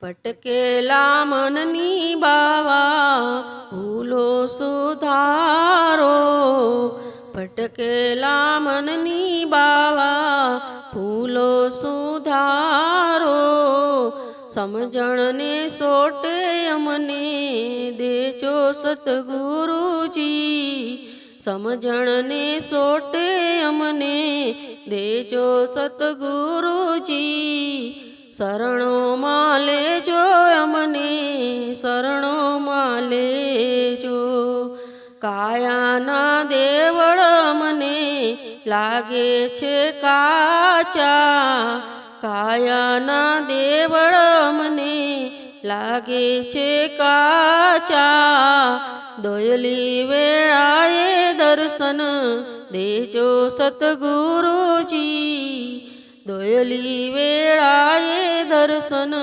ભટકેલા મનની બાવા ભૂલો સુધારો, ભટકેલા મનની બાવા ભૂલો સુધારો, સમજણને સોટે અમને દેજો સતગુરુજી, સમજણને સોટે અમને દેજો સતગુરુજી, શરણોમાં લેજો અમને શરણોમાં લેજો, કાયાના દેવળ અમને લાગે છે કાચા, કાયાના દેવળ અમને લાગે છે કાચા, દોયલી વેળાએ દર્શન દેજો સતગુરુજી, દોયલી વેળાએ દર્શન